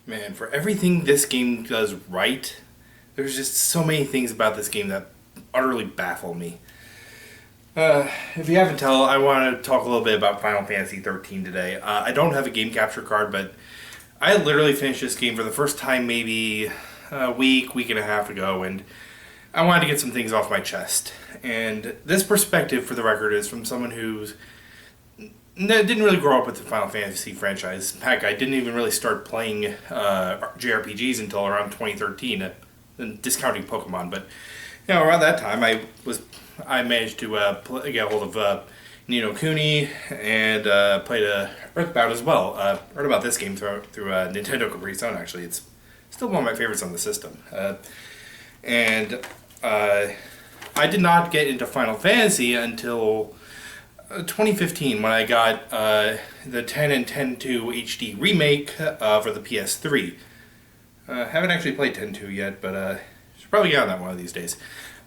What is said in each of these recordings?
Man, for everything this game does right, there's just so many things about this game that utterly baffle me. If you haven't tell, I want to talk a little bit about Final Fantasy XIII today. I don't have a game capture card, but I literally finished this game for the first time maybe a week and a half ago, and I wanted to get some things off my chest. And this perspective, for the record, is from someone who's didn't really grow up with the Final Fantasy franchise. Heck, I didn't even really start playing JRPGs until around 2013, discounting Pokemon. But around that time, I managed to get a hold of Ni no Kuni and played Earthbound as well. Heard about this game through Nintendo Capri Sun. Actually, it's still one of my favorites on the system. And I did not get into Final Fantasy until 2015 when I got the 10 and 10.2 HD remake for the PS3. Haven't actually played 10.2 yet, but should probably get on that one of these days.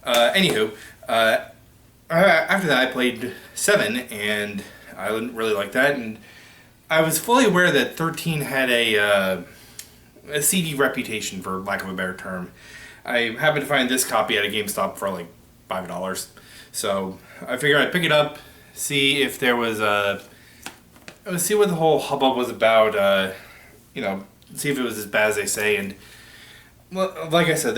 Anywho, after that I played 7, and I didn't really like that, and I was fully aware that 13 had a CD reputation, for lack of a better term. I happened to find this copy at a GameStop for like $5, so I figured I'd pick it up, see if there was see what the whole hubbub was about, see if it was as bad as they say. And like I said,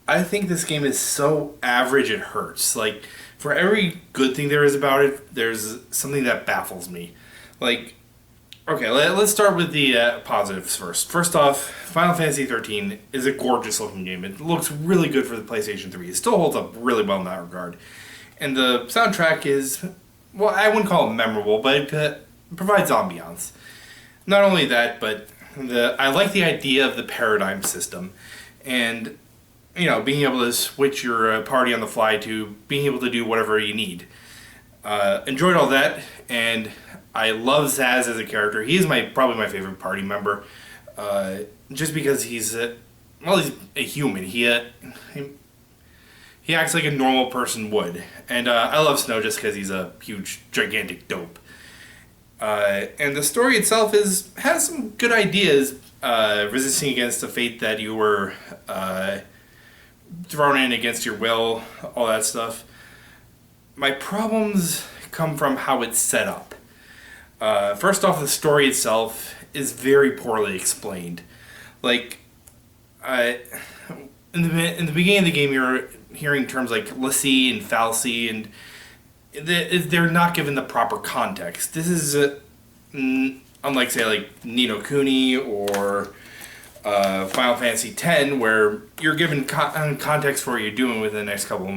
I think this game is so average it hurts. Like, for every good thing there is about it, there's something that baffles me. Like, okay, let's start with the positives first. First off, Final Fantasy XIII is a gorgeous looking game. It looks really good for the PlayStation 3. It still holds up really well in that regard. And the soundtrack is, well, I wouldn't call it memorable, but it provides ambiance. Not only that, but I like the idea of the paradigm system. And, being able to switch your party on the fly to being able to do whatever you need. Enjoyed all that, and I love Zaz as a character. He is probably my favorite party member, just because he's a human. He acts like a normal person would, and I love Snow just because he's a huge, gigantic dope. And the story itself has some good ideas, resisting against the fate that you were thrown in against your will, all that stuff. My problems come from how it's set up. First off, the story itself is very poorly explained. Like, in the beginning of the game, you're hearing terms like Lassie and Falsy, and they're not given the proper context. This is unlike, say, like Ni no Kuni or Final Fantasy X, where you're given context for what you're doing within the next couple of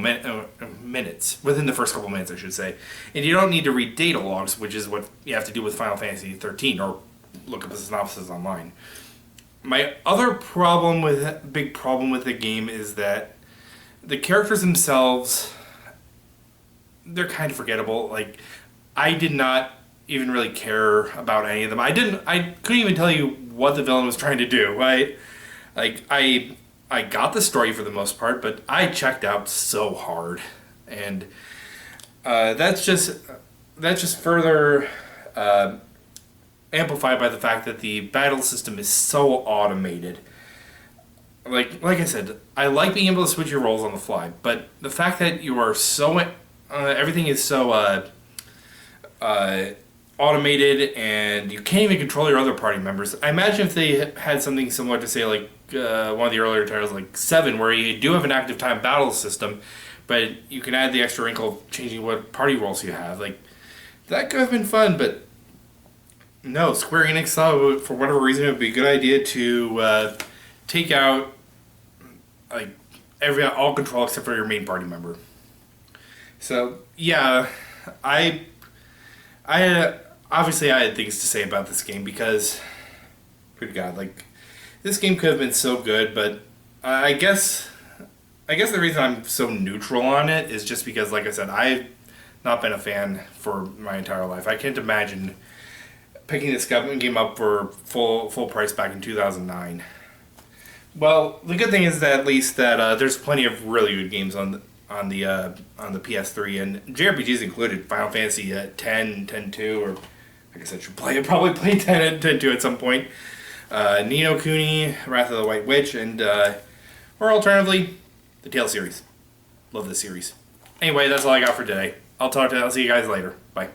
minutes. Within the first couple of minutes, I should say. And you don't need to read data logs, which is what you have to do with Final Fantasy XIII, or look up the synopsis online. My other big problem with the game is that the characters themselves, they're kind of forgettable. Like, I did not even really care about any of them. I couldn't even tell you what the villain was trying to do, right? Like, I got the story for the most part, but I checked out so hard. And that's just further amplified by the fact that the battle system is so automated. Like I said, I like being able to switch your roles on the fly, but the fact that you are so everything is so automated, and you can't even control your other party members. I imagine if they had something similar to, say, like one of the earlier titles, like 7, where you do have an active time battle system, but you can add the extra wrinkle of changing what party roles you have. Like, that could have been fun, but no, Square Enix thought, for whatever reason, it would be a good idea to take out like all control except for your main party member. So yeah, I obviously I had things to say about this game because, good God, like, this game could have been so good, but I guess the reason I'm so neutral on it is just because, like I said, I've not been a fan for my entire life. I can't imagine picking this game up for full price back in 2009. Well, the good thing is that at least that there's plenty of really good games on the PS3, and JRPGs included. Final Fantasy 10, 10-2, or I guess I should probably play 10 and 10-2 at some point. Ni no Kuni, Wrath of the White Witch, and or alternatively, the Tale series. Love this series. Anyway, that's all I got for today. I'll see you guys later. Bye.